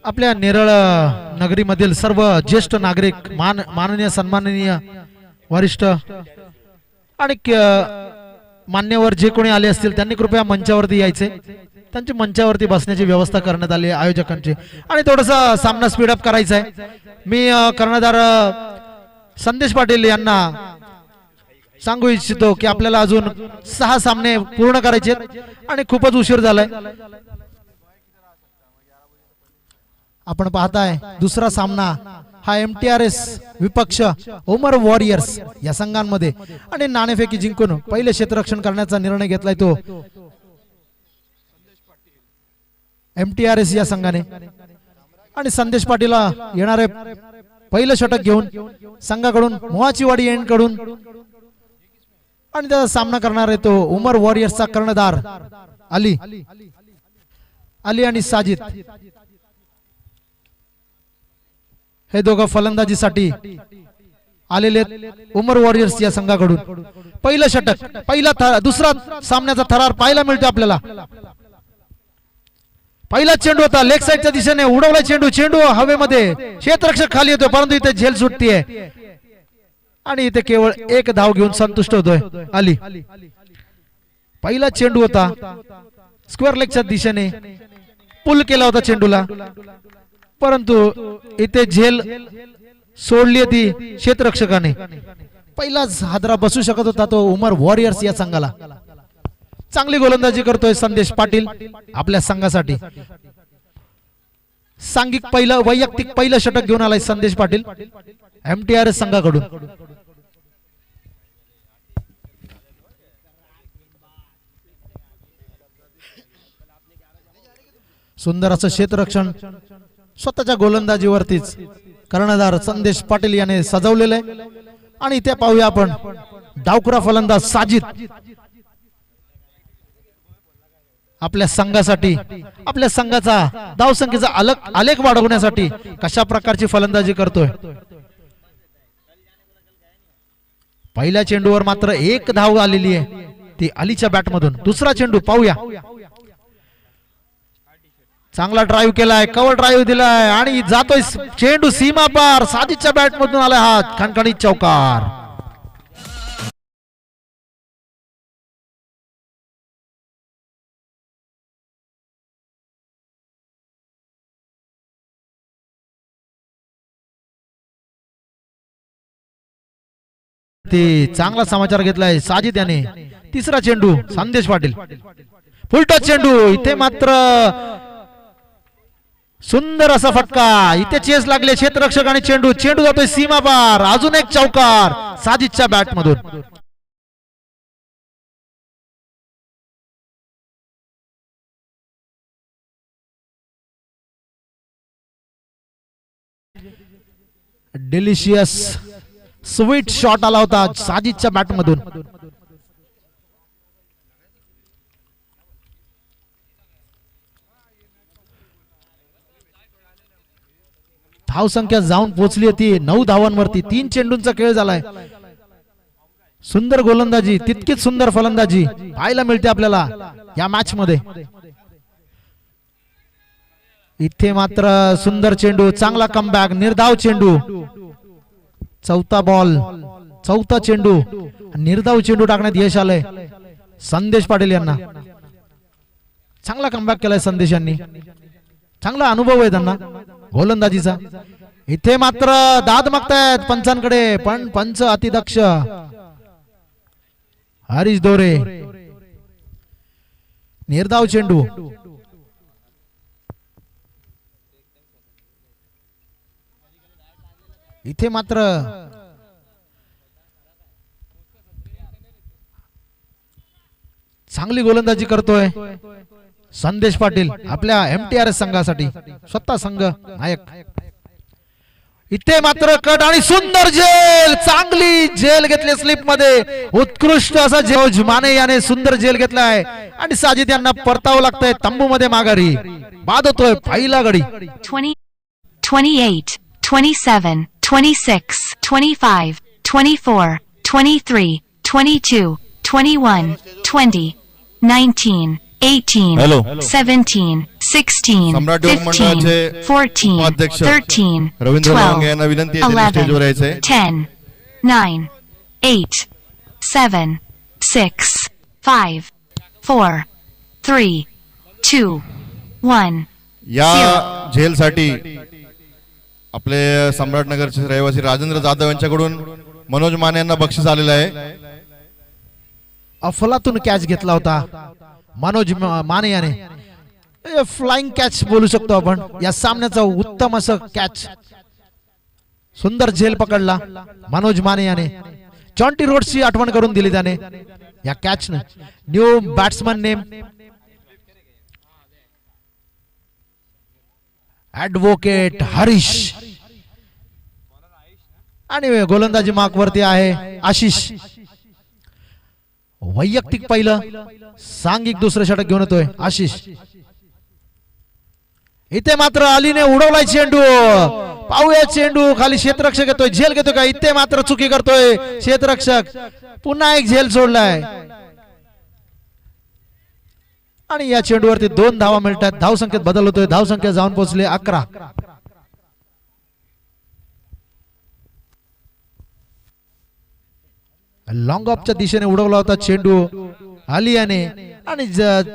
आपल्या नेरळ नगरीमधील सर्व ज्येष्ठ नागरिक माननीय सन्माननीय वरिष्ठ आणि मान्यवर जे कोणी आले असतील त्यांनी कृपया मंचावरती यायचे. त्यांची मंचावरती बसण्याची व्यवस्था करण्यात आली आहे आयोजकांची. आणि थोडासा सामना स्पीडअप करायचा आहे. मी कर्णधार संदेश पाटील यांना सांगू इच्छितो की आपल्याला अजून 6 सामने पूर्ण करायचे आणि खूपच उशीर झालाय. आपण पाहताय दुसरा सामना हा MTRS विपक्ष उमर वॉरियर्स या संघांमध्ये आणि नाणेफेकी जिंकून पहिले क्षेत्ररक्षण करण्याचा निर्णय घेतलाय तो MTRS या संघाने. आणि संदेश पाटील येणारे पहिलं षटक घेऊन संघाकडून मोहाचीवाडी एंड कडून आणि त्याचा सामना करणार आहे तो उमर वॉरियर्सचा कर्णधार अली आणि साजिद. हे दोघं फलंदाजीसाठी आलेले उमर वॉरियर्स या संघाकडून. पहिलं षटक दुसरा सामन्याचा थरार पाहायला मिळतो आपल्याला. पहिला चेंडू होता लेग साइडच्या दिशेने उडवला चेंडू हवेमध्ये क्षेत्ररक्षक खाली येतोय परंतु इथे झेल सुटतीये आणि इथे केवळ 1 धाव घेऊन संतुष्ट होतोय अली. पहिला चेंडू होता स्क्वेअर लेगच्या दिशेने पुल केला होता चेंडूला परंतु इथे झेल सोडली होती क्षेत्ररक्षकाने. पहिलाच हादरा बसू शकत होता तो उमर वॉरियर्स या संघाला. चांगली गोलंदाजी करतोय संदेश पाटील आपल्या संघासाठी. सांघिक वैयक्तिक पहिलं षटक घेऊन आलाय संदेश पाटील MTRS संघाकडून. सुंदर असं क्षेत्ररक्षण स्वतःच्या गोलंदाजीवरतीच कर्णधार संदेश पाटील याने सजवलेलं आहे. आणि इथे पाहूया आपण डावखुरा फलंदाज साजिद आपल्या संघासाठी आपल्या संघाचा धावसंख्येचा आलेख वाढवण्यासाठी कशा प्रकारची फलंदाजी करतोय. पहिल्या चेंडूवर मात्र 1 धाव आलेली आहे ती अलीच्या बॅट मधून. दुसरा चेंडू पाहूया. चांगला ड्राईव्ह केलाय कव्हर ड्राईव्ह दिलाय आणि जातोय चेंडू सीमा पार. साजिदच्या बॅट मधून आलाय हा खणखणीत चौकार. चांगला समाचार घेतलाय साजिद याने. तिसरा चेंडू संदेश पाटील फुलटॉस चेंडू. इथे मात्र सुंदर असा फटका. इथे चेस लागले क्षेत्ररक्षक आणि चेंडू जातोय सीमा पार. अजून एक चौकार साजिदच्या बॅट मधून. डिलिशियस स्वीट शॉट आला होता साजिदच्या बॅट मधून. धाव संख्या जाऊन पोहोचली होती 9 धावांवरती. 3 चेंडूंचा खेळ झालाय. सुंदर गोलंदाजी तितकीच सुंदर फलंदाजी पाहायला मिळते आपल्याला या मॅच मध्ये. इथे मात्र सुंदर चेंडू चांगला कमबॅक निर्धाव चेंडू. चौथा चेंडू निर्धाव चेंडू टाकण्यात यश आलंय संदेश पाटील यांना. चांगला कमबॅक केलाय संदेश यांनी. चांगला अनुभव आहे त्यांना गोलंदाजीचा. इथे मात्र दाद मागतायत पंचांकडे पण पंच अतिदक्ष हरीश दोरे. निर्धाव चेंडू इथे मात्र चांगली गोलंदाजी करतोय संदेश पाटील आपल्या MTRS संघासाठी. स्वतः संघ नायक. इथे मात्र कट आणि सुंदर झेल. चांगली झेल घेतली स्लिप मध्ये. उत्कृष्ट असा जॉर्ज माने याने सुंदर झेल घेतलाय आणि साजिद यांना परतावं लागतंय तंबू मध्ये माघारी. बाद होतोय पहिला गडी. 20, 28, 27, 26, 25, 24, 23, 22, 21, 20, 19, 18, Hello. 17, 16, सम्राट योग 15, मंडळाचे 14, उपाध्यक्ष 13, रवींद्र 12, लवंगे यांना विनंती आहे त्यांनी स्टेजवर 11, यायचंय. 10, 9, 8, 7, 6, 5, 4, 3, 2, 1. या झेलसाठी आपले सम्राटनगरचे रहिवासी राजेंद्र जाधव यांच्याकडून मनोज माने यांना बक्षीस आलेलं आहे. अफलातून कॅच घेतला होता मनोज माने याने. फ्लाइंग कॅच बोलू शकतो आपण या सामन्याचा उत्तम असं कॅच. सुंदर झेल पकडला मनोज माने याने. जॉन्टी रोड्सची आठवण करून दिली त्याने या कॅचने. New batsman name advocate Harish आणि गोलंदाजी मार्क वरती आहे आशिष. वैयक्तिक पहिलं सांघिक दुसरं षटक घेऊन येतोय आशिष. इथे मात्र अलीने उडवलाय चेंडू. पाहूया चेंडू खाली क्षेत्ररक्षक येतोय. झेल घेतोय का? इथे मात्र चुकी करतोय क्षेत्ररक्षक. पुन्हा एक झेल सोडलाय आणि या चेंडूवरती 2 धावा मिळतात. धावसंख्येत बदल होतोय. धावसंख्या जाऊन पोहोचले 11. लॉंग ऑफच्या दिशेने उडवला होता चेंडू आलियाने आणि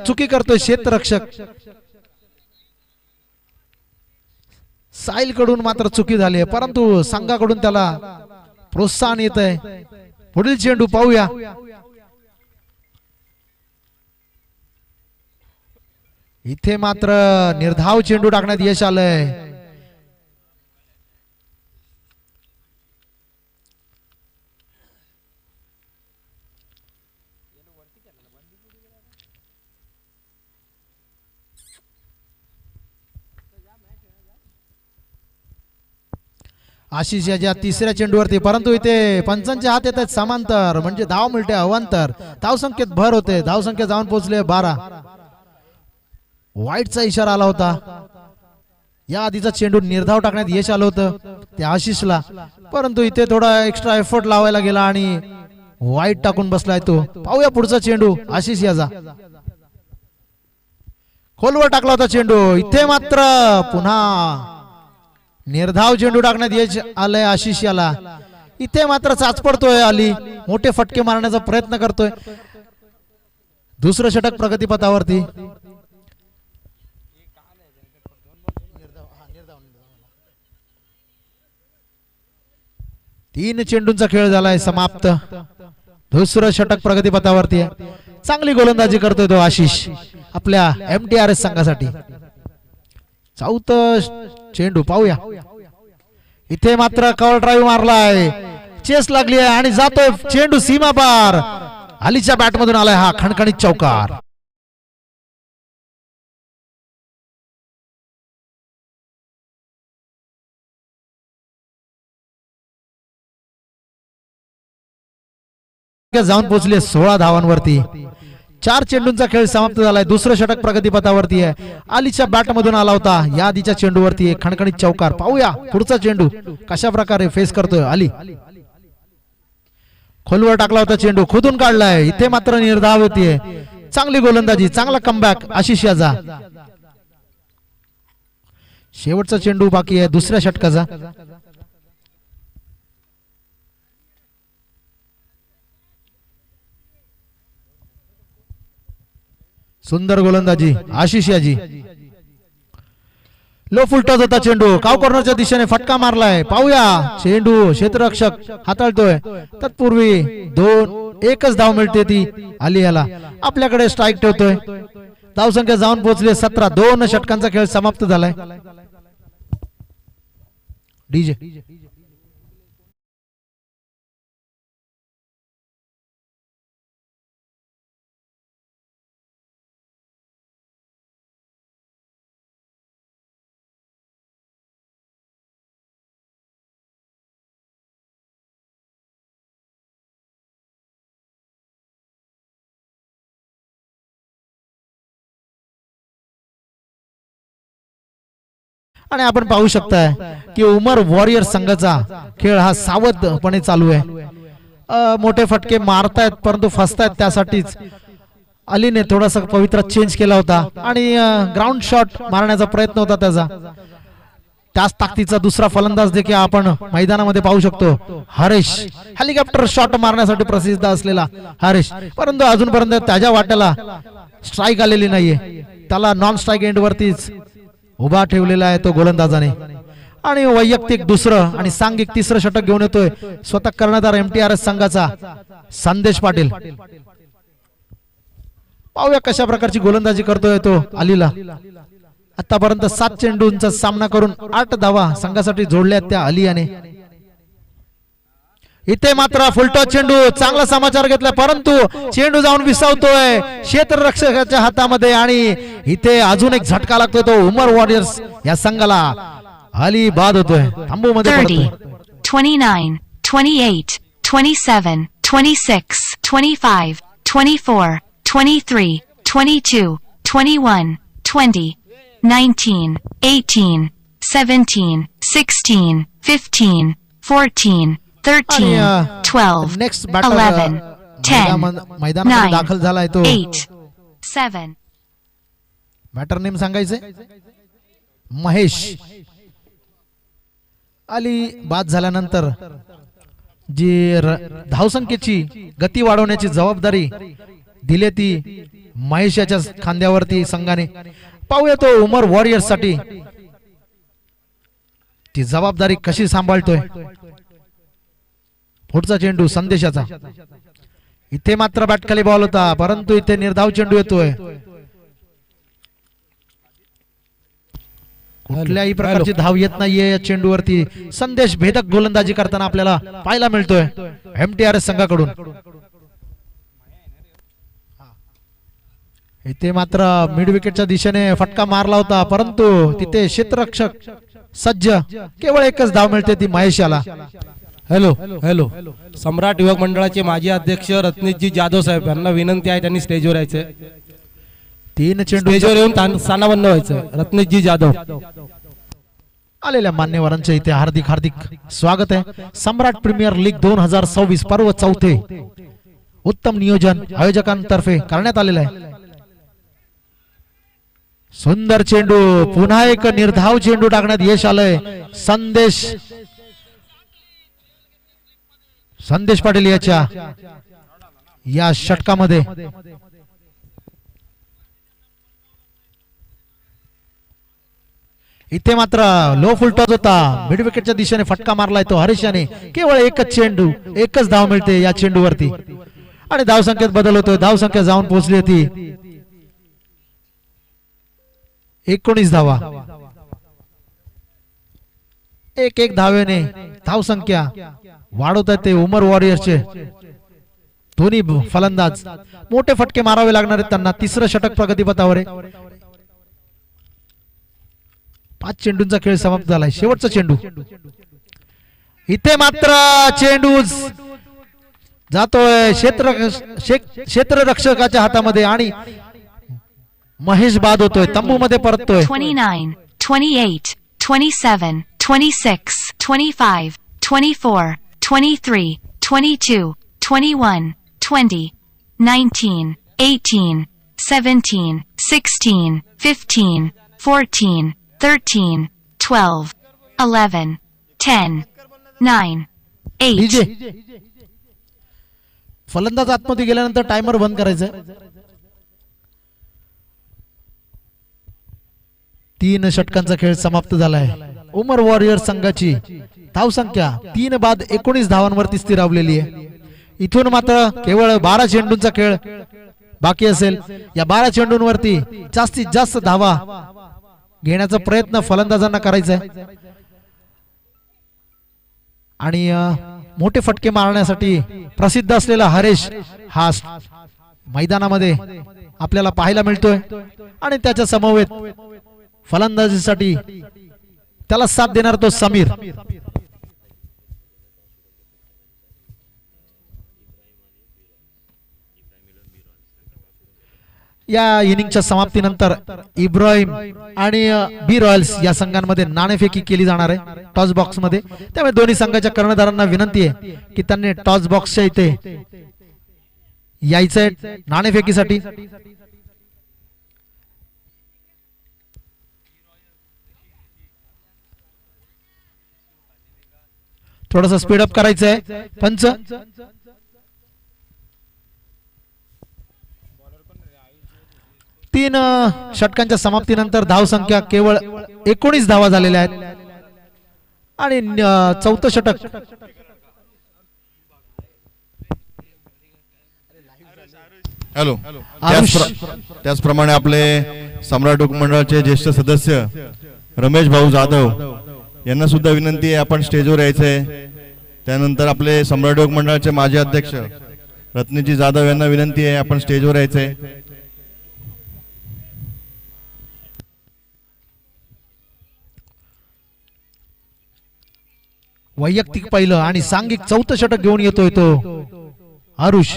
चुकी करतोय क्षेत्ररक्षक. साहिल कडून मात्र चुकी झाली आहे परंतु संघाकडून त्याला प्रोत्साहन येत आहे. पुढील चेंडू पाहूया. इथे मात्र निर्धाव चेंडू टाकण्यात यश आलंय. आशिष याच्या तिसऱ्या चेंडूवरती परंतु इथे पंचांचे हात येत आहेत समांतर म्हणजे धाव मिळते अवांतर. धावसंख्येत भर होते. धावसंख्या जाऊन पोहोचले 12. वाईटचा इशारा आला होता. या आधीचा चेंडू निर्धाव टाकण्यात यश आलं होतं त्या आशिषला परंतु इथे थोडा एक्स्ट्रा एफर्ट लावायला गेला आणि वाईट टाकून बसलाय तो. पाहूया पुढचा चेंडू आशिष याचा. खोलवर टाकला होता चेंडू. इथे मात्र पुन्हा निर्धाव चेंडू टाकण्यात यश आलंय आशिष याला. इथे मात्र चाच पडतोय अली. मोठे फटके मारण्याचा प्रयत्न करतोय. दुसरं षटक प्रगतीपथावरती. तीन चेंडूंचा खेळ झालाय समाप्त. दुसरं षटक प्रगतीपथावरती आहे. चांगली गोलंदाजी करतोय तो आशिष आपल्या MTRS संघासाठी. चौथं चेंडू पाहूया. इथे मात्र कव्हर ड्राईव्ह मारलाय. चेस लागली आहे आणि जातोय चेंडू सीमा पार. अलीच्या बॅट मधून आलाय हा खणखणीत चौकार. जाऊन पोहोचले 16 धावांवरती. 4 चेंडूंचा खेळ समाप्त झालाय. दुसरं षटक प्रगतीपथावरती आहे. अलीच्या बॅट मधून आला होता. या आधीच्या चेंडूवरती खणखणीत चौकार. पाहूया पुढचा चेंडू कशा प्रकारे फेस करतोय अली. खोलवर टाकला होता चेंडू. खोदून काढलाय. इथे मात्र निर्धाव होतीये. चांगली गोलंदाजी. चांगला कमबॅक आशिष याचा. शेवटचा चेंडू बाकी आहे दुसऱ्या षटकाचा. सुंदर गोलंदाजी आशिष याची. लो फुलटॉस होता चेंडू. काव कॉर्नरच्या दिशेने फटका मारलाय. पाहूया चेंडू क्षेत्ररक्षक हाताळतोय. तत्पूर्वी 1च धाव मिळते ती आली याला. आपल्याकडे स्ट्राईक ठेवतोय. धावसंख्या जाऊन पोहोचली 17. 2 षटकांचा खेळ समाप्त झालाय. डीजे आणि आपण पाहू शकताय की उमर वॉरियर संघाचा खेळ हा सावधपणे चालू आहे. मोठे फटके मारतायत परंतु फसतायत त्यासाठीच अलीने थोडासा पवित्रा चेंज केला होता आणि ग्राउंड शॉट मारण्याचा प्रयत्न होता त्याचा. त्याच ताकदीचा दुसरा फलंदाज देखील आपण मैदानामध्ये पाहू शकतो, हरेश. हेलिकॉप्टर शॉट मारण्यासाठी प्रसिद्ध असलेला हरेश, परंतु अजूनपर्यंत त्याच्या वाट्याला स्ट्राईक आलेली नाहीये. त्याला नॉन स्ट्राईक एंड वरतीच उभा ठेवलेला आहे तो गोलंदाजाने. आणि वैयक्तिक दुसरं आणि सांघिक तिसरं षटक घेऊन येतोय स्वतः कर्णधार MTRS संघाचा संदेश पाटील. पाहूया कशा प्रकारची गोलंदाजी करतोय तो अलीला. आतापर्यंत 7 चेंडूंचा सामना करून 8 धावा संघासाठी जोडल्या त्या अली याने. इथे मात्र फुलटॉस चेंडू, चांगला समाचार घेतला परंतु चेंडू जाऊन विसावतोय क्षेत्ररक्षकाच्या हातामध्ये आणि इथे अजून एक झटका लागतोय तो उमर वॉरियर्स या संघाला. अली बाद होतोय, थांबू मध्ये 30, 29, 28, 27, 26, 25, 24, 23, 22, 21, 20, 19, 18, 17, 16, 15, 14, 13, 12, नेक्स्ट 11, 10, मैदानामध्ये दाखल झालाय तो. 8, 7. बॅटर नेम सांगायचे महेश. अली बाद झाल्यानंतर जी धावसंख्येची गती वाढवण्याची जबाबदारी दिली ती महेश याच्या खांद्यावरती संघाने. पाहूया तो उमर वॉरियर्स साठी ती जबाबदारी कशी सांभाळतोय. पुढचा चेंडू संदेशाचा. इथे मात्र बॅट खाली बॉल होता परंतु इथे निर्धाव चेंडू येतोय. कुठल्याही प्रकारची धाव येत नाहीये या चेंडूवरती. संदेश भेदक गोलंदाजी करताना आपल्याला पाहायला मिळतोय MTRS संघाकडून. इथे मात्र मिड विकेटच्या दिशेने फटका मारला होता परंतु तिथे क्षेत्ररक्षक सज्ज, केवळ एकच धाव मिळते ती महेश याला. हॅलो हॅलो सम्राट युवक मंडळाचे माजी अध्यक्ष रत्नेशजी जाधव साहेब यांना विनंती आहे, त्यांनी स्टेजवर यायचंय. 3 चेंडू स्टेजवर येऊन स्थानाबंद व्हायचं. रत्नेशजी जाधव. आलेल्या मान्यवरांचे इथे हार्दिक हार्दिक स्वागत आहे. सम्राट प्रीमियर लीग 2026 पर्व 4थे उत्तम नियोजन आयोजकांतर्फे करण्यात आलेलं आहे. सुंदर चेंडू, पुन्हा एक निर्धाव चेंडू टाकण्यात यश आलंय संदेश पाटील याच्या या षटकामध्ये. इथे मात्र लो फुलटॉस होता, मिड विकेटच्या दिशेने फटका मारलाय तो हरीश याने. केवळ एकच चेंडू, एकच धाव मिळते या चेंडूवरती आणि धाव संख्येत बदल होतोय. धाव संख्या जाऊन पोहोचली होती 19 धावा. एक धावेने धाव संख्या वाढवत आहेत ते उमर वॉरियर्सचे दोन्ही फलंदाज. मोठे फटके मारावे लागणार आहेत त्यांना. तिसरं षटक प्रगतीपथावर आहे. 5 चेंडूंचा खेळ समाप्त झालाय. शेवटचा चेंडू. इथे मात्र चेंडू जातोय क्षेत्ररक्षकाच्या हातामध्ये आणि महेश बाद होतोय, तंबूमध्ये परततोय. 29, 28, 27, 26, 25, 24, 23, 22, 21, 20, 19, 18, 17, 16, 15, 14, 13, 12, 11, 10, 9, 8. फलंदाज आतमध्ये गेल्यानंतर टायमर बंद करायचं. 3 षटकांचा खेळ समाप्त झालाय. उमर वॉरियर संघाची धाव संख्या 3 बाद 19 धावांवरती स्थिरावलेली आहे. इथून मात्र केवळ 12 चेंडूंचा खेळ बाकी असेल. या 12 चेंडूंवरती जास्तीत जास्त धावा घेण्याचा प्रयत्न फलंदाजांना करायचा आहे आणि मोठे फटके मारण्यासाठी प्रसिद्ध असलेला हरेश हा मैदानामध्ये आपल्याला पाहायला मिळतोय आणि त्याच्या समवेत फलंदाजीसाठी त्याला साथ देणार तो समीर. या इनिंगच्या समाप्तीनंतर इब्राहिम आणि बी रॉयल्स या संघांमध्ये नाणेफेकी केली जाणार आहे टॉस बॉक्स मध्ये. त्यामुळे दोन्ही संघाच्या कर्णधारांना विनंती आहे की त्यांनी टॉस बॉक्सच्या इथे यायचंय नाणेफेकीसाठी. थोडस स्पीडअप करायचंय. पंच तीन षटकांच्या समाप्तीनंतर धाव संख्या केवळ 19 धावा झालेल्या आहेत आणि चौथं षटक हॅलो. आरुष. त्याचप्रमाणे आपले सम्राट उपमंडळाचे ज्येष्ठ सदस्य रमेश भाऊ जाधव यांना सुद्धा विनंती आहे आपण स्टेजवर यायचंय. त्यानंतर आपले सम्राट उपमंडळाचे माजी अध्यक्ष रत्नीजी जाधव यांना विनंती आहे आपण स्टेजवर यायचंय. वैयक्तिक पहिलं आणि सांघिक चौथं षटक घेऊन येतोय तो आरुष.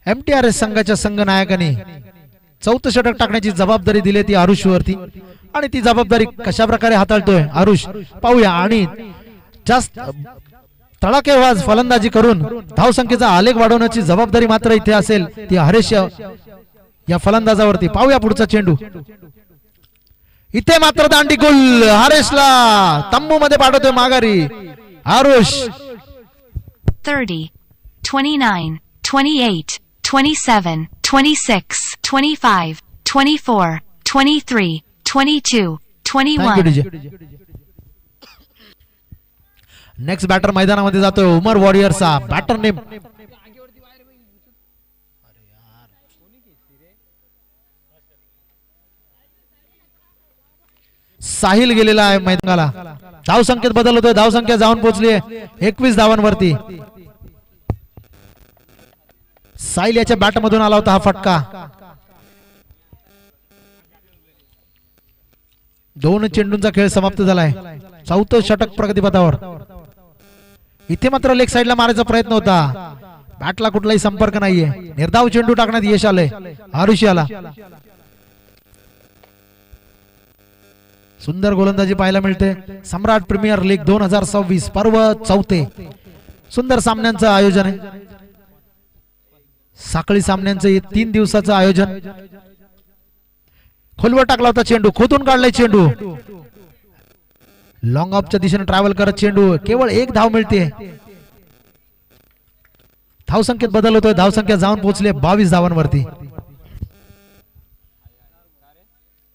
MTRS संघाच्या संघनायकाने चौथं षटक टाकण्याची जबाबदारी दिली ती आरुष वरती आणि ती जबाबदारी कशा प्रकारे हाताळतोय आरुष पाहूया. आणि जास्त तडाखेबाज फलंदाजी करून धावसंख्येचा आलेख वाढवण्याची जबाबदारी मात्र इथे असेल ती हरेश या फलंदाजावरती. पाहूया पुढचा चेंडू. इथे मात्र दांडी गुल हरेशला तंबू मध्ये पाठवतोय माघारी आरुष. 30, 29, 28, 27, 26, 25, 24, 23, 22, 21. नेक्स्ट बॅटर मैदानामध्ये जातोय उमर वॉरियर्सचा बॅटर नेम साहिल गेलेला आहे मैदानाला. धाव संख्येत बदल होतोय. धाव संख्या जाऊन पोहोचली आहे 21 धावांवरती. साहिल याच्या बॅट मधून आला होता हा फटका. दोन चेंडूंचा खेळ समाप्त झालाय. चौथं षटक प्रगतीपथावर. इथे मात्र लेग साइडला मारायचा प्रयत्न होता. बॅटला कुठलाही संपर्क नाहीये. निर्धाव चेंडू टाकण्यात यश आलंय आरुषियाला. सुंदर गोलंदाजी पाहायला मिळते. सम्राट प्रीमियर लीग 2026 पर्व 4. सुंदर सामन्यांचं आयोजन आहे. साखळी सामन्यांचं 3 दिवसाचं आयोजन. खोलवर टाकला होता चेंडू. खोदून काढलाय चेंडू. लॉंग ऑफच्या दिशेने ट्रॅव्हल करत चेंडू. केवळ 1 धाव मिळते. धाव संख्येत बदल होतोय. धाव संख्या जाऊन पोहोचले 22 धावांवरती.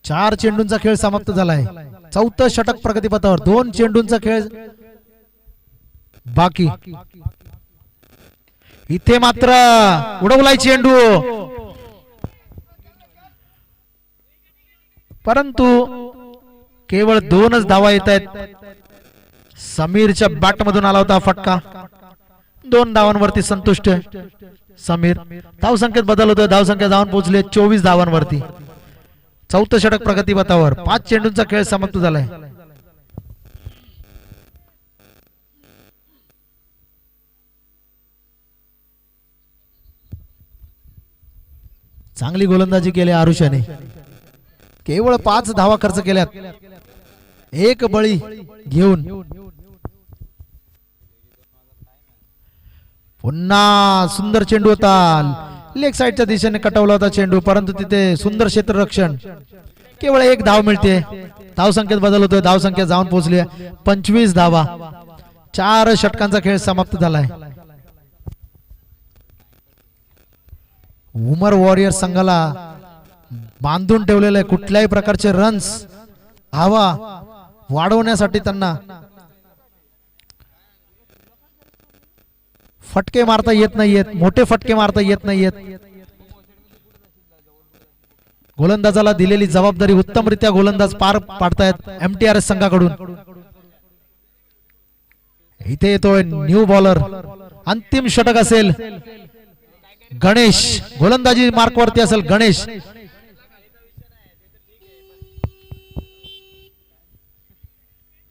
4 चेंडूंचा खेळ समाप्त झालाय. चौथं षटक प्रगतीपथावर. 2 चेंडूंचा खेळ बाकी. इथे मात्र उडवलाय चेंडू परंतु केवळ 2च धावा येत आहेत. समीरच्या बॅट मधून आला होता फटका. 2 धावांवरती संतुष्ट आहे समीर. धाव संख्येत बदल होतोय. धाव संख्या जाऊन पोहोचले 24 धावांवरती. चौथं षटक प्रगतीपथावर. 5 चेंडूंचा खेळ समाप्त झालाय. चांगली गोलंदाजी केली आरुषाने. केवळ 5 धावा खर्च केल्यात. 1 बळी घेऊन पुन्हा सुंदर चेंडू होता. लेग साइडच्या दिशेने कटवला होता चेंडू परंतु तिथे सुंदर क्षेत्ररक्षण. केवळ 1 धाव मिळते. धाव संख्येत बदल होतोय. धाव संख्या जाऊन पोहोचली 25 धावा. 4 षटकांचा खेळ समाप्त झालाय. उमर वॉरियर संघाला बांधून ठेवलेलं आहे. कुठल्याही प्रकारचे रन्स हवा वाढवण्यासाठी त्यांना फटके मारता येत नाहीयेत. मोठे फटके मारता येत नाहीयेत. गोलंदाजाला दिलेली जबाबदारी उत्तमरित्या गोलंदाज पार पाडतायत MTRS संघाकडून. इथे येतोय न्यू बॉलर. अंतिम षटक असेल. गणेश गोलंदाजी मार्क वरती असेल. गणेश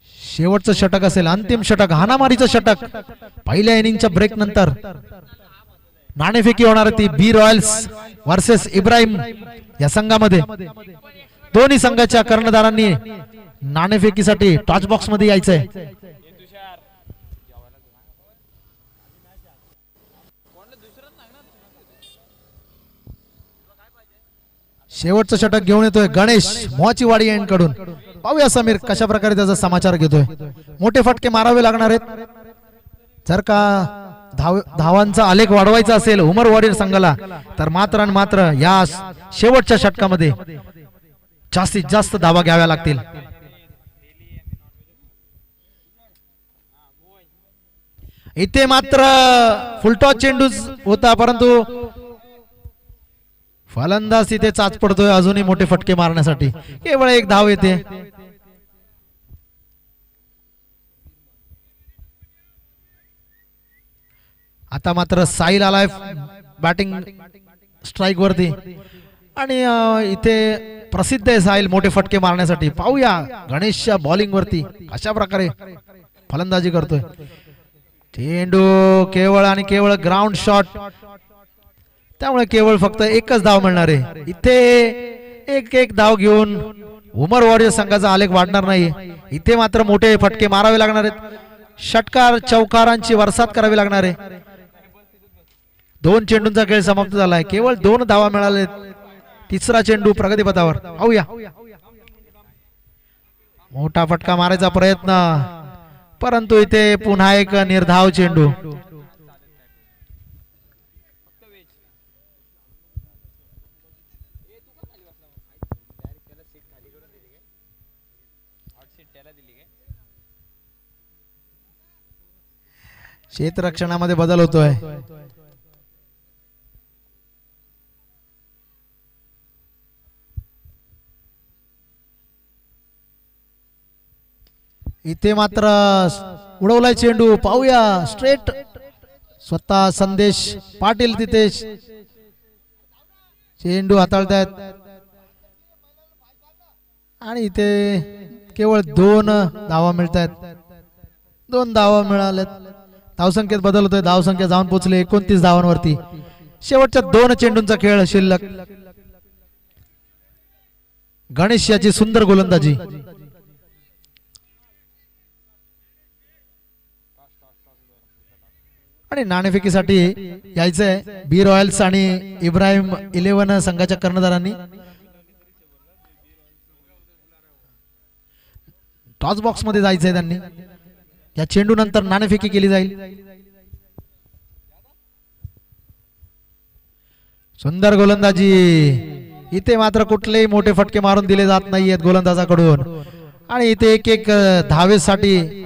शेवटचं षटक असेल. अंतिम षटक. हाणामारीचं षटक. पहिल्या इनिंगच्या ब्रेक नंतर नाणेफेकी होणार ती बी रॉयल्स वर्सेस इब्राहिम या संघामध्ये. दोन्ही संघाच्या कर्णधारांनी नाणेफेकीसाठी टॉच बॉक्स मध्ये यायचंय. शेवटचं षटक घेऊन येतोय गणेश मोचीवाडी यांकडून. पाहूया समीर कशा प्रकारे त्याचा समाचार घेतोय. मोठे फटके मारावे लागणार आहेत जर का धावांचा आलेख वाढवायचा असेल उमर वॉरियर संघाला, तर मात्र आणि मात्र या शेवटच्या षटकामध्ये जास्तीत जास्त धावा घ्याव्या लागतील. इथे मात्र फुलटॉस चेंडू होता, परंतु फलंदाज इथे चाच पडतोय अजूनही मोठे फटके मारण्यासाठी. केवळ एक धाव येते. आता मात्र साहिल आलाय बॅटिंग स्ट्राईक वरती आणि इथे प्रसिद्ध आहे साहिल मोठे फटके मारण्यासाठी. पाहूया गणेशच्या बॉलिंग वरती अशा प्रकारे फलंदाजी करतोय. चेंडू केवळ आणि केवळ ग्राउंड शॉट, त्यामुळे केवळ फक्त एकच धाव मिळणार आहे. इथे एक एक धाव घेऊन उमर वॉरियर संघाचा आलेख वाढणार नाही. इथे मात्र मोठे फटके मारावे लागणार आहेत. षटकार चौकारांची वरसाद करावी लागणार आहे. 2 चेंडूंचा खेळ समाप्त झालाय. केवळ 2 धावा मिळाले. तिसरा चेंडू प्रगतीपथावर. पाहूया मोठा फटका मारायचा प्रयत्न, परंतु इथे पुन्हा एक निर्धाव चेंडू. क्षेत्ररक्षणामध्ये बदल होतोय. इथे मात्र उडवलाय चेंडू. पाहूया स्ट्रेट स्वतः संदेश पाटील तिथे चेंडू हाताळतायत आणि इथे केवळ 2 धावा मिळतायत. 2 धावा मिळाल्यात. धावसंख्येत बदल होतोय. धावसंख्या जाऊन पोहोचले 29 धावांवरती. शेवटच्या 2 चेंडूंचा खेळ शिल्लक. गणेश याची सुंदर गोलंदाजी. आणि नाणेफेकीसाठी यायचंय बी रॉयल्स आणि इब्राहिम 11 संघाच्या कर्णधारांनी. टॉस बॉक्स मध्ये जायचंय त्यांनी. या चेंडू नंतर नाणेफेकी केली जाईल. सुंदर गोलंदाजी. इथे मात्र कुठलेही मोठे फटके मारून दिले जात नाहीयेत गोलंदाजाकडून. आणि इथे एक एक धावेसाठी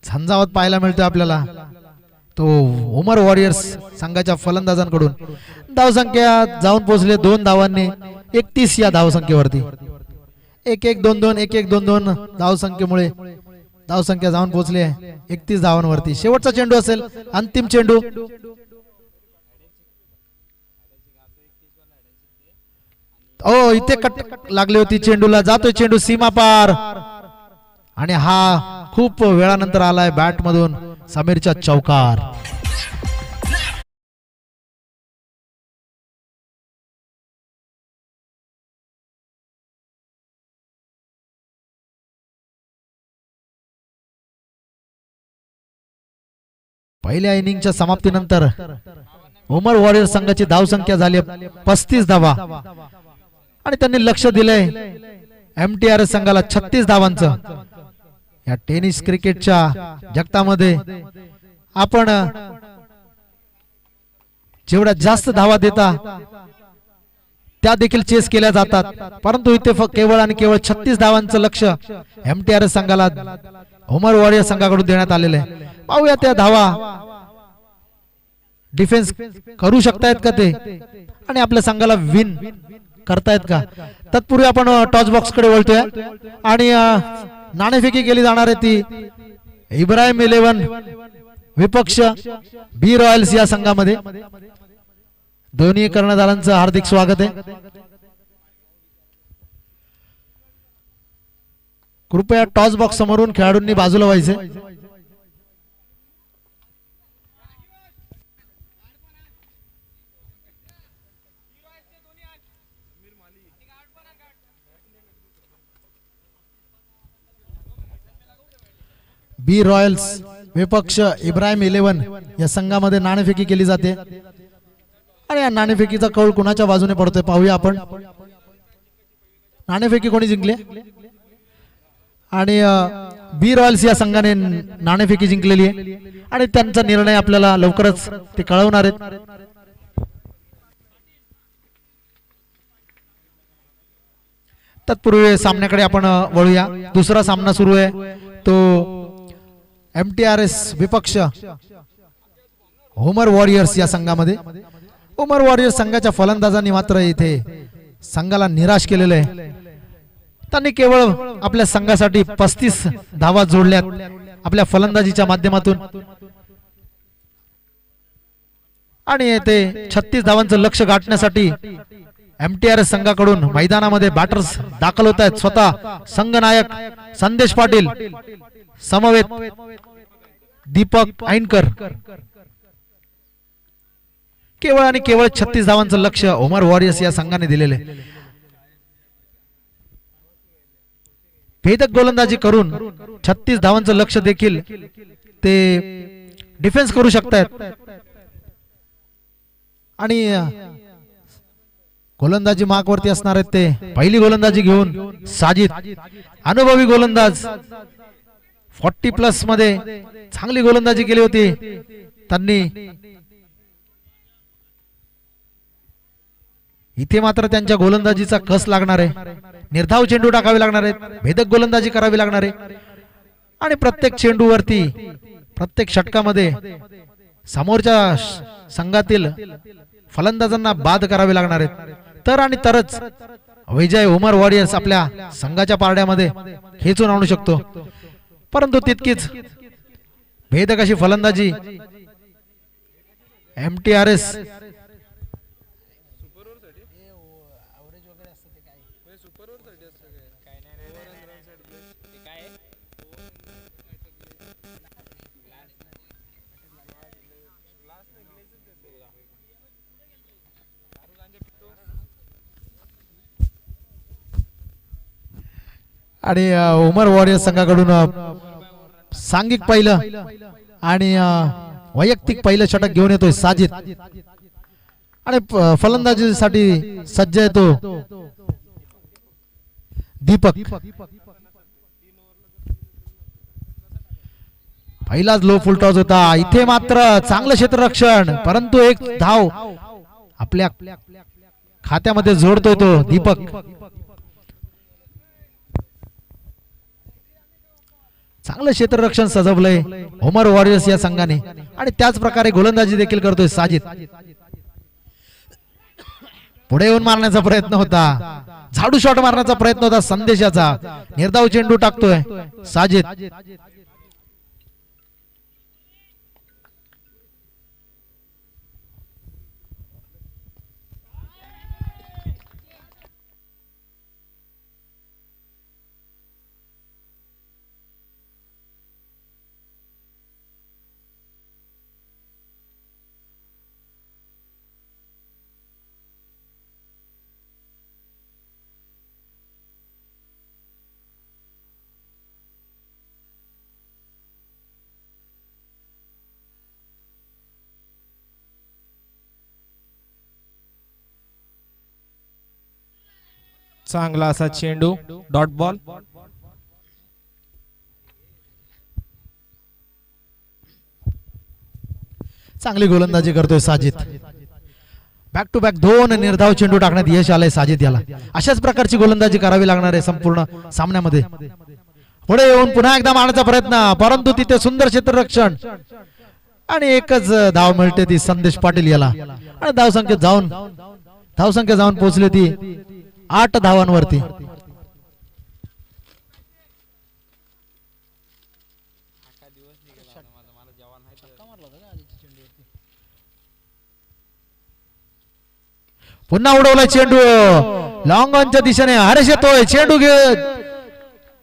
झंझावत पाहायला मिळतोय आपल्याला तो उमर वॉरियर्स संघाच्या फलंदाजांकडून. धावसंख्या जाऊन पोहोचले 2 धावांनी 31 या धावसंख्येवरती. 1-1-2-2 1-1-2-2 धावसंख्येमुळे धावसंख्या जाऊन पोहोचली 31 धावांवरती. शेवटचा चेंडू असेल, अंतिम चेंडू. ओ इथे कट लागली होती चेंडूला. जातोय चेंडू सीमा पार आणि हा खूप वेळानंतर आलाय बॅट मधून समीरच्या चौकार. पहिल्या इनिंगच्या समाप्तीनंतर उमर वॉरियर संघाची धावसंख्या झाली 35 धावा आणि त्यांनी लक्ष दिलंय MTRS संघाला 36 धावांचं. या टेनिस क्रिकेटच्या जगतामध्ये आपण जेवढ्या जास्त धावा देता त्या देखील चेस केल्या जातात, परंतु इथे केवळ आणि केवळ 36 धावांचं लक्ष MTRS संघाला उमर वॉरियर संघाकडून देण्यात आलेलं आहे. पाहूया त्या धावा डिफेन्स करू शकतायत का ते आणि आपल्या संघाला विन करतायत का. तत्पूर्वी आपण टॉस बॉक्स कडे वळतोय आणि नाणेफेकी केली जाणार आहे ती इब्राहिम 11 विपक्ष बी रॉयल्स या संघामध्ये. दोन्ही कर्णधारांचं हार्दिक स्वागत आहे. कृपया टॉस बॉक्स समोरून खेळाडूंनी बाजूला व्हायचे. बी रॉयल्स विपक्ष इब्राहिम 11 या संघामध्ये नाणेफेकी केली जाते आणि या नाणेफेकीचा कौल कुणाच्या बाजूने पडतोय पाहूया आपण. नाणेफेकी कोणी जिंकली आणि बी रॉयल्स या संघाने नाणेफेकी जिंकलेली आहे आणि त्यांचा निर्णय आपल्याला लवकरच ते कळवणार आहेत. तत्पूर्वी सामन्याकडे आपण वळूया. दुसरा सामना सुरू आहे तो MTRS विपक्ष होमर वॉरियर्स या संघामध्ये. होमर वॉरियर्स संघाच्या फलंदाजांनी मात्र इथे संघाला निराश केलेलं आहे. त्यांनी केवळ आपल्या संघासाठी 35 धावा जोडल्यात आपल्या फलंदाजीच्या माध्यमातून आणि ते 36 धावांचं लक्ष गाठण्यासाठी MTRS संघाकडून मैदानामध्ये बॅटर्स दाखल होत आहेत. स्वतः संघनायक संदेश पाटील समवेत दीपक ऐनकर केवळ आणि केवळ 36 धावांचं लक्ष होमर वॉरियर्स या संघाने दिलेले. भेदक गोलंदाजी करून 36 धावांचं लक्ष देखील ते डिफेन्स करू शकतात आणि गोलंदाजी मार्कवरती असणार आहेत. ते पहिली गोलंदाजी घेऊन साजिद अनुभवी गोलंदाज 40+ मध्ये चांगली गोलंदाजी केली होती त्यांनी. इथे मात्र त्यांच्या गोलंदाजीचा कस लागणार आहे. निर्धाव चेंडू टाकावे लागणार आहेत, भेदक गोलंदाजी करावी लागणार आहे आणि प्रत्येक चेंडूवरती प्रत्येक षटकामध्ये समोरच्या संघातील फलंदाजांना बाद करावे लागणार आहेत. तर आणि तरच विजय होमर वॉरियर्स आपल्या संघाच्या पारड्यामध्ये खेचून आणू शकतो. परंतु तितकीच भेदक अशी फलंदाजी MTRS आणि होमर वॉरियर्स संघाकडून सांघिक पहिलं आणि वैयक्तिक पहिलं षटक घेऊन येतोय साजिद आणि फलंदाजीसाठी सज्ज येतो दीपक. पहिलाच लो फुल टॉस होता. इथे मात्र चांगलं क्षेत्ररक्षण परंतु एक धाव आपल्या खात्यामध्ये जोडतोय तो दीपक. चांगलं क्षेत्ररक्षण सजवलंय होमर वॉरियर्स या संघाने आणि त्याच प्रकारे गोलंदाजी देखील करतोय साजिद. पुढे येऊन मारण्याचा प्रयत्न होता, झाडू शॉट मारण्याचा प्रयत्न होता संदेशाचा. निर्धाव चेंडू टाकतोय साजिद. चांगला असा चेंडू डॉट बॉल. चांगली गोलंदाजी करतोय साजिद. बॅक टू बॅक 2 निर्धाव चेंडू टाकण्यात यश आलंय साजिद याला. अशाच प्रकारची गोलंदाजी करावी लागणार आहे संपूर्ण सामन्यामध्ये. पुढे येऊन पुन्हा एकदा मारण्याचा प्रयत्न परंतु तिथे सुंदर क्षेत्ररक्षण आणि एकच धाव मिळते ती संदेश पाटील याला आणि धावसंख्या जाऊन पोहोचली ती 8 धावांवरती. पुन्हा उडवला चेंडू लॉंग ऑनच्या दिशेने. हरीश येतोय, चेंडू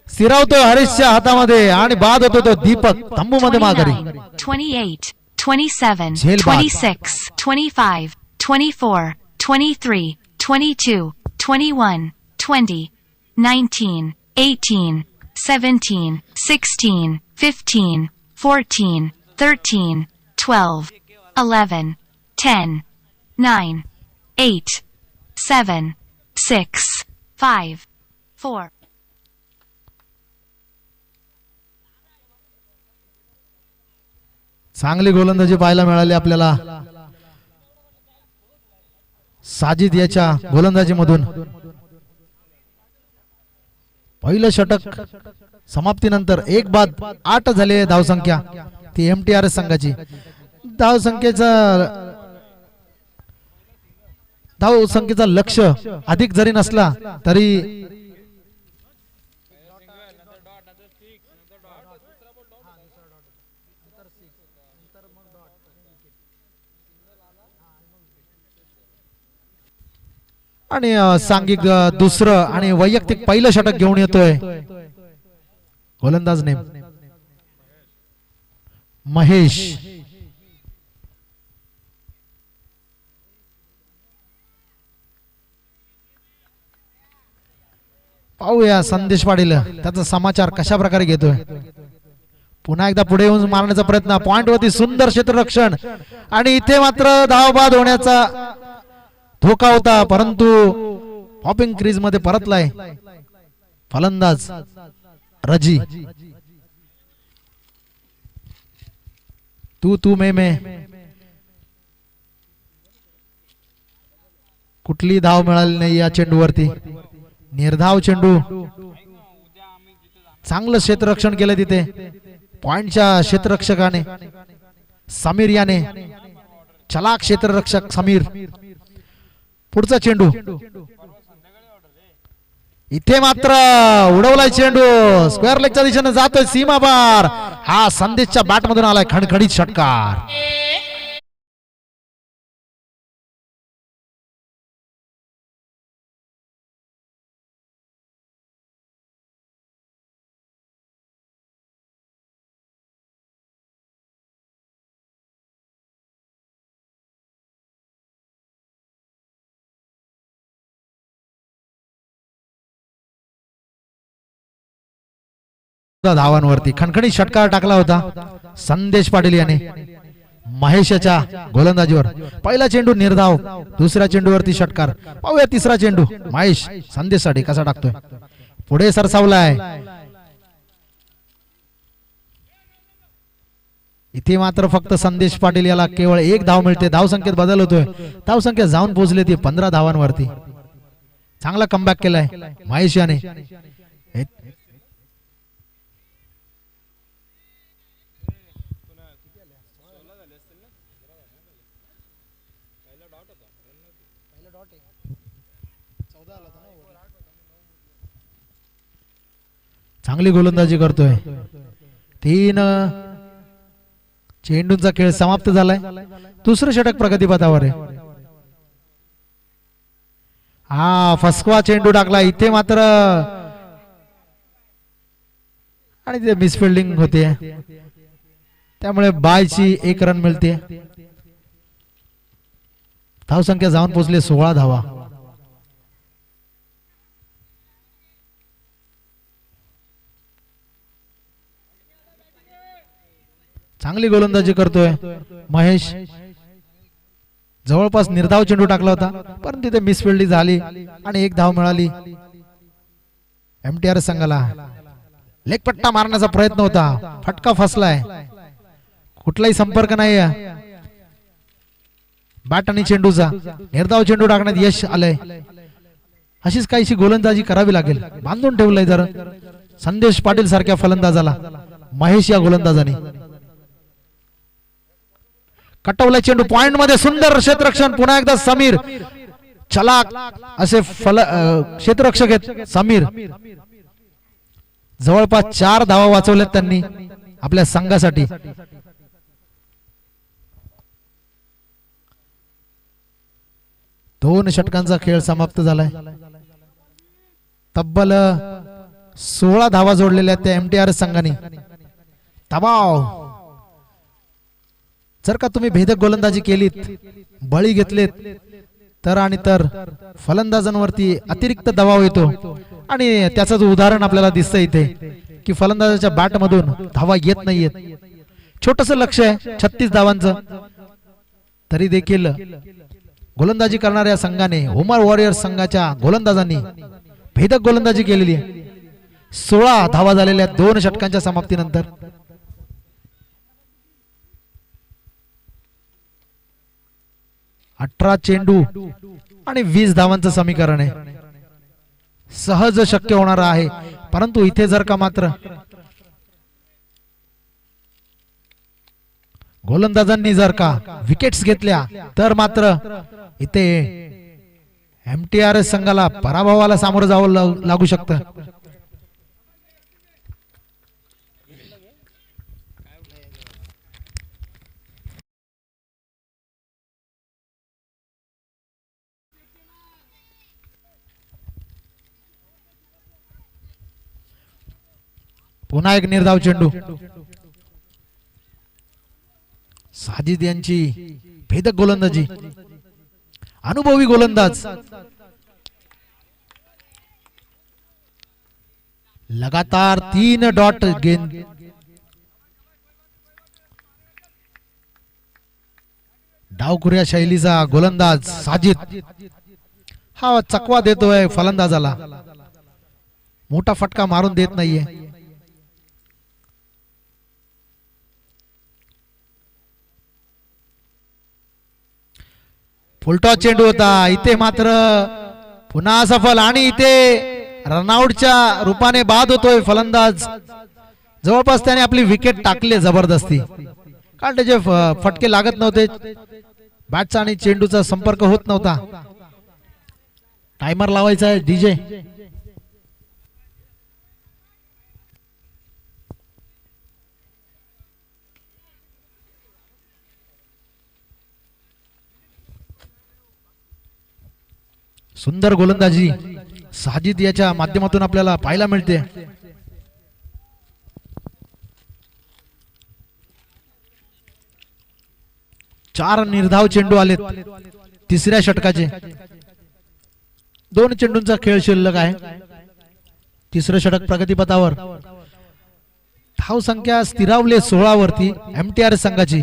स्थिरावतोय हरीशच्या हातामध्ये आणि बाद होतो तो दीपक तंबू मध्ये माघारी. 28, 27, झेल बाद. 26, 25, 24, 23, 22, 21, 20, 19, 18, 17, 16, 15, 14, 13, 12, 11, 10, 9, 8, 7, 6, 5, 4. चांगली गोलंदाजी पाहायला मिळाली आपल्याला साजिद याच्या गोलंदाजीमधून. पहिलं षटक समाप्तीनंतर 1 बाद 8 झाले धावसंख्या ती एमटीआरएस संघाची. धावसंख्येचा लक्ष अधिक जरी नसला तरी आणि सांघिक दुसरं आणि वैयक्तिक पहिलं षटक घेऊन येतोय गोलंदाज नेम महेश. पाहूया संदेश पाटील त्याचा समाचार कशा प्रकारे घेतोय. पुन्हा एकदा पुढे येऊन मारण्याचा प्रयत्न, पॉइंट वरती सुंदर क्षेत्ररक्षण आणि इथे मात्र धावबाद होण्याचा धोका होता, परंतु पॉपिंग क्रीज मध्ये परतलाय फलंदाज रजी. तू मे कुठली धाव मिळाली नाही या चेंडूवरती. निर्धाव चेंडू, चांगलं क्षेत्ररक्षण केलं तिथे पॉइंटच्या क्षेत्ररक्षकाने समीर याने. चलाक क्षेत्ररक्षक समीर. पुढचा चेंडू इथे मात्र उडवलाय चेंडू, स्क्वेअर लेगच्या दिशेने जातोय सीमा पार. हा संदेशच्या बॅट मधून आलाय खणखणीत षटकार. धावांवरती खणखणीत षटकार टाकला होता संदेश पाटील याने महेशच्या गोलंदाजीवर. पहिला चेंडू निर्धाव, दुसऱ्या चेंडूवरती षटकार. पाहूया तिसरा चेंडू महेश संदेशसाठी कसा टाकतोय. पुढे सरसावलाय, इथे मात्र फक्त संदेश पाटील याला केवळ 1 धाव मिळते. धावसंख्येत बदल होतोय, धावसंख्या जाऊन पोहोचली ती 15 धावांवरती. चांगला कमबॅक केलाय महेश याने. चांगली गोलंदाजी करतोय. 3 चेंडूंचा खेळ समाप्त झालाय. दुसरं षटक प्रगतीपथावर आहे. हा फसवा चेंडू टाकला इथे मात्र आणि ते मिसफिल्डिंग होते, त्यामुळे बायची 1 रन मिळते. धावसंख्या जाऊन पोहोचले 16 धावा. चांगली गोलंदाजी करतोय महेश. जवळपास निर्धाव चेंडू टाकला होता पण तिथे मिसफिल्डिंग झाली आणि 1 धाव मिळाली एमटीआर संघाला. लेगपट्टा मारण्याचा प्रयत्न होता, फटका फसलाय, कुठलाही संपर्क नाही बॅट आणि चेंडूचा. निर्धाव चेंडू टाकण्यात यश आलंय. अशीच काहीशी गोलंदाजी करावी लागेल. बांधून ठेवलंय जर संदेश पाटील सारख्या फलंदाजाला महेश या गोलंदाजाने. कटवला चेंडू पॉइंट मध्ये, सुंदर क्षेत्ररक्षण. पुन्हा एकदा समीर, चलाक असे क्षेत्ररक्षक आहेत समीर. जवळपास 4 धावा वाचवल्यात त्यांनी आपल्या संघासाठी. दोन षटकांचा खेळ समाप्त झालाय. तब्बल 16 धावा जोडलेल्या त्या एमटीआर संघाने. दबाव, जर का तुम्ही भेदक गोलंदाजी केलीत, बळी घेतलेत तर आणि तर फलंदाजांवरती अतिरिक्त दबाव येतो. आणि त्याचं उदाहरण आपल्याला दिसतंय इथे की फलंदाजाच्या बॅट मधून धावा येत नाहीयेत. छोटस लक्ष आहे 36 धावांचं, तरी देखील गोलंदाजी करणाऱ्या संघाने होमर वॉरियर्स संघाच्या गोलंदाजांनी भेदक गोलंदाजी केलेली आहे. 16 धावा झालेल्या 2 षटकांच्या समाप्तीनंतर. अठरा चेंडू आणि 20 धावांचं समीकरण आहे. सहज शक्य होणार आहे, परंतु इथे जर का मात्र गोलंदाजांनी जर का विकेट्स घेतल्या तर मात्र इथे MTRS संघाला पराभवाला सामोरं जावं लागू शकतं. पुन्हा एक निर्धाव चेंडू. साजिद यांची भेदक गोलंदाजी. अनुभवी गोलंदाज. लगातार 3 डॉट गेंद. डावखुऱ्या शैलीचा गोलंदाज साजिद हा चकवा देतोय फलंदाजाला. मोठा फटका मारून देत नाहीये. फुलटॉस चेंडू होता. इथे मात्र पुन्हा सफल आणि इथे रनआउटच्या रूपाने बाद होतोय फलंदाज. जवळपास त्याने आपली विकेट टाकली जबरदस्ती, कारण त्याचे फटके लागत नव्हते. बॅटचा आणि चेंडूचा संपर्क होत नव्हता. टायमर लावायचा आहे डीजे. सुंदर गोलंदाजी साजिद याच्या माध्यमातून आपल्याला पाहायला मिळते. चार निर्धाव चेंडू आलेत तिसऱ्या षटकाचे. 2 चेंडूंचा खेळ शिल्लक आहे. तिसरं षटक प्रगतीपथावर. धाव संख्या स्थिरावले 16 वरती MTRS संघाची.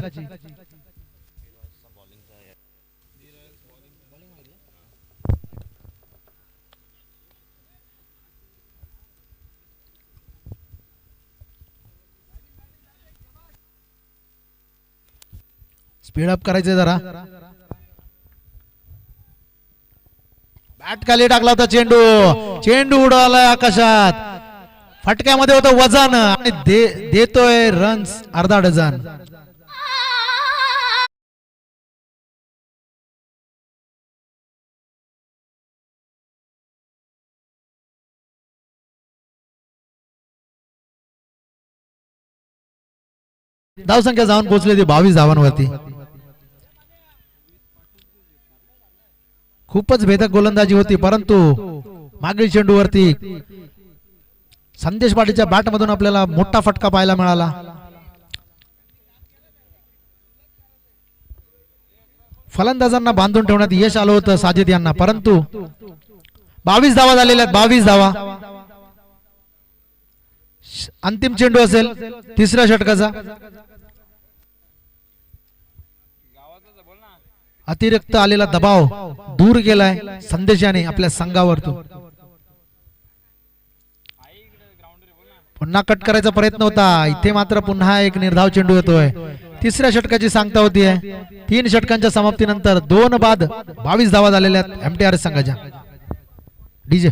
स्पीड अप करायचंय जरा. बॅट खाली टाकला होता चेंडू. चेंडू उडालाय आकाशात. फटक्यामध्ये होतं वजन आणि देतोय रन्स अर्धा डझन. धावसंख्या जाऊन पोहोचली ती 22 धावांवरती. खूपच भेदक गोलंदाजी होती, परंतु मागील चेंडूवरती संदेश पाटीलच्या बॅट मधून आपल्याला मोठा फटका पाहायला मिळाला. फलंदाजांना बांधून ठेवण्यात यश आलं होतं साजिद यांना, परंतु 22 धावा झालेल्या आहेत. 22 धावा. अंतिम चेंडू असेल तिसऱ्या षटकाचा. अतिरिक्त आलेला दबाव दूर गेलाय संदेश याने आपल्या संघावरतून. पुन्हा कट करायचा प्रयत्न होता. इथे मात्र पुन्हा एक निर्धाव चेंडू येतोय. तिसऱ्या षटकाची सांगता होती. 3 षटकांच्या समाप्तीनंतर 2 बाद 22 धावा झालेल्या आहेत MTRS संघाच्या. डीजे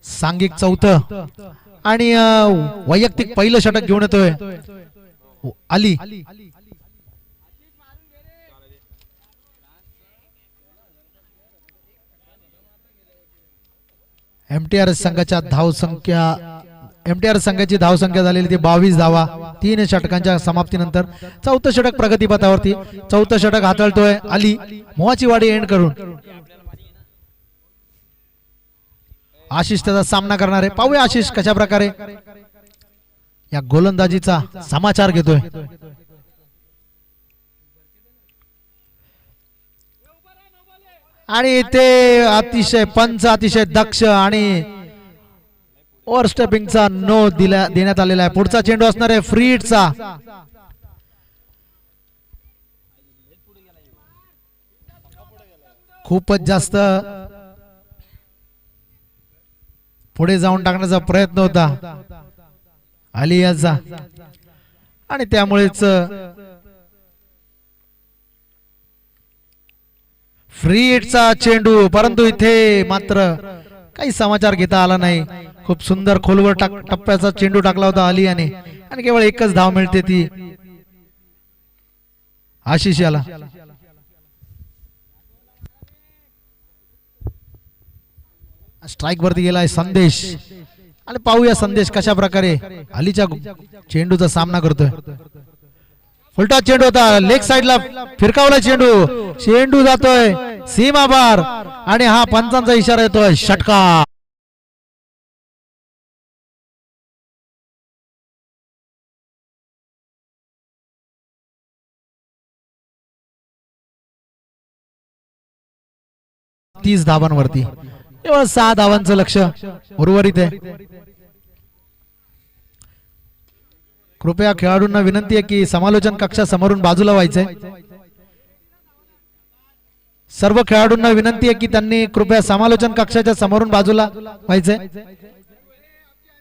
सांघिक चौथं आणि वैयक्तिक पहिलं षटक घेऊन येतोय अली. MTRS संघाच्या MTRS संघाची धाव संख्या झालेली ती 22 धावा 3 षटकांच्या समाप्तीनंतर. चौथं षटक प्रगतीपथावरती. चौथं षटक हाताळतोय अली मोहाची वाडी एंड करून. आशिष त्याचा सामना करणार आहे. पाहूया आशिष कशा प्रकारे या गोलंदाजीचा समाचार घेतोय. आणि ते अतिशय पंच अतिशय दक्ष आणि ओव्हरस्टेपिंगचा नो देण्यात आलेला आहे. पुढचा चेंडू असणार आहे फ्री हिटचा. खूपच जास्त पुढे जाऊन टाकण्याचा प्रयत्न होता आलियाचा आणि त्यामुळेच फ्री हिटचा चेंडू. परंतु इथे मात्र काही समाचार घेता आला नाही. खूप सुंदर खोलवर टप्प्याचा चेंडू टाकला होता आलियाने आणि केवळ एकच धाव मिळते ती आशिष याला. स्ट्राइक वरती गेलाय संदेश आणि पाहूया संदेश कशा प्रकारे अलीच्या चेंडूचा सामना करतोय. उलटा चेंडू होता लेग साइडला फिरकावला चेंडू. चेंडू जातोय सीमा पार आणि हा पंचांचा इशारा येतोय षटकार. तीस धावांवरती केवळ 6 धावांचं लक्ष उर्वरित आहे. कृपया खेळाडूंना विनंती आहे की समालोचन कक्षा समोरून बाजूला व्हायचंय. सर्व खेळाडूंना विनंती आहे की त्यांनी कृपया समालोचन कक्षाच्या समोरून बाजूला व्हायचंय.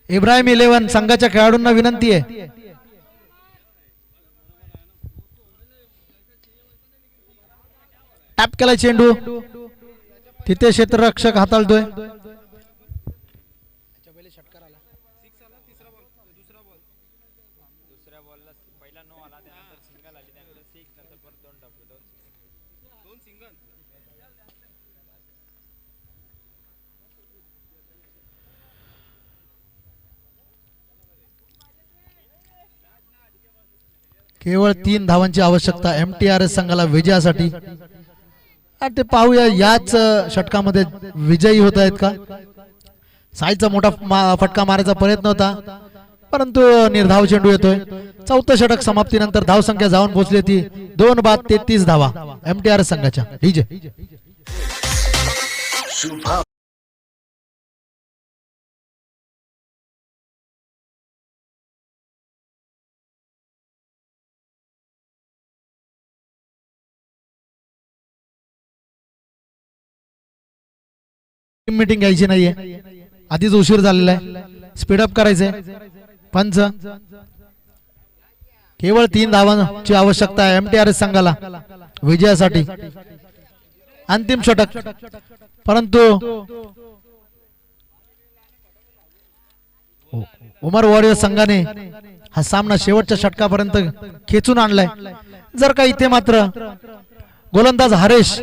इब्राहिम 11 संघाच्या खेळाडूंना विनंती आहे. टॅप केला चेंडू तिथे क्षेत्ररक्षक हाताळतोय. केवळ 3 धावांची आवश्यकता MTRS संघाला विजयासाठी. ते पाहूया याच षटकामध्ये विजयी होत आहेत का. साईचा मोठा फटका मारायचा प्रयत्न होता परंतु निर्धाव चेंडू येतोय. चौथं षटक समाप्तीनंतर धाव संख्या जाऊन पोहोचली ती 2 बाद 33 धावा MTRS संघाच्या. डीजे मीटिंग घ्यायची नाहीये. आधीच उशीर झालेला आहे. स्पीडअप करायचंय. पंच केवळ 3 धावांची आवश्यकता आहे MTRS संघाला विजयासाठी. अंतिम षटक परंतु उमर वॉरियर्स संघाने हा सामना शेवटच्या षटकापर्यंत खेचून आणलाय. जर का इथे मात्र गोलंदाज हरेश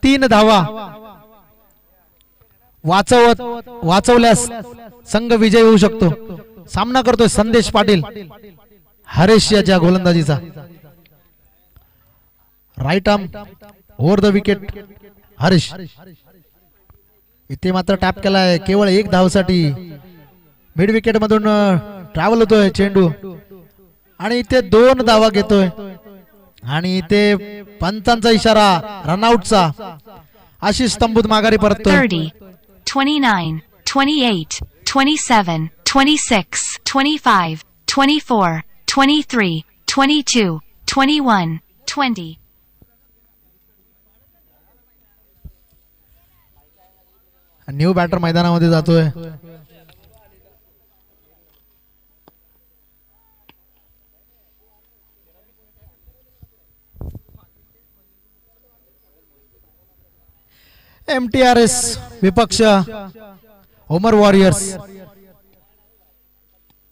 3 धावा वाचवल्यास संघ विजय होऊ शकतो. सामना करतोय संदेश पाटील हरेश याच्या गोलंदाजीचा. Right arm over the wicket Haresh. इथे मात्र टॅप केलाय केवळ 1 धावसाठी. मिड विकेट मधून ट्रॅव्हल होतोय चेंडू आणि इथे 2 धावा घेतोय आणि इथे पंचांचा इशारा रनआउटचा. आशिष तंबूत माघारी परततोय. 30, 29, 28, 27, 26, 25, 24, 23, 22, 21, 20. न्यू बॅटर मैदानामध्ये जातोय. MTRS विपक्ष उमर वॉरियर्स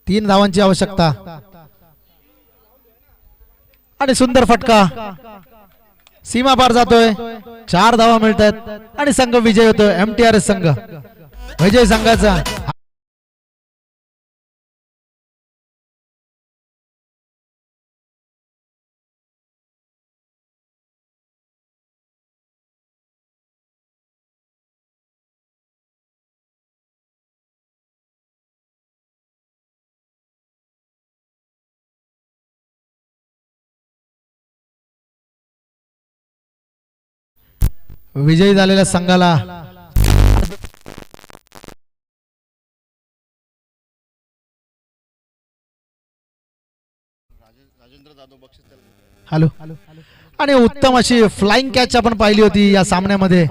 3 धावांची आवश्यकता आणि सुंदर फटका सीमा पार जातोय. 4 धावा मिळतात आणि संघ विजय होतोय. MTRS संघ विजय संघाचा विजयी झालेल्या संघाला हॅलो आणि उत्तम अशी फ्लाइंग कॅच आपण पाहिली होती या सामन्यामध्ये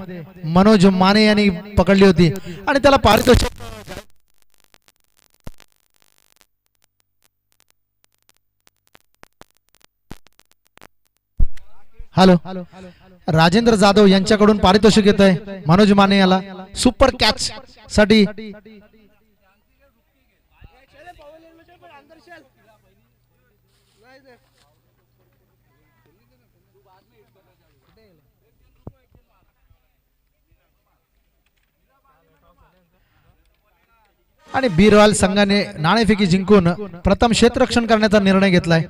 मनोज माने यांनी पकडली होती आणि त्याला पारितोषिक हॅलो राजेंद्र जाधव यांच्याकडून पारितोषिक येत आहे मनोज माने याला सुपर कॅच साठी आणि बी रॉयल संघाने नाणेफेकी जिंकून प्रथम क्षेत्ररक्षण करण्याचा निर्णय घेतलाय.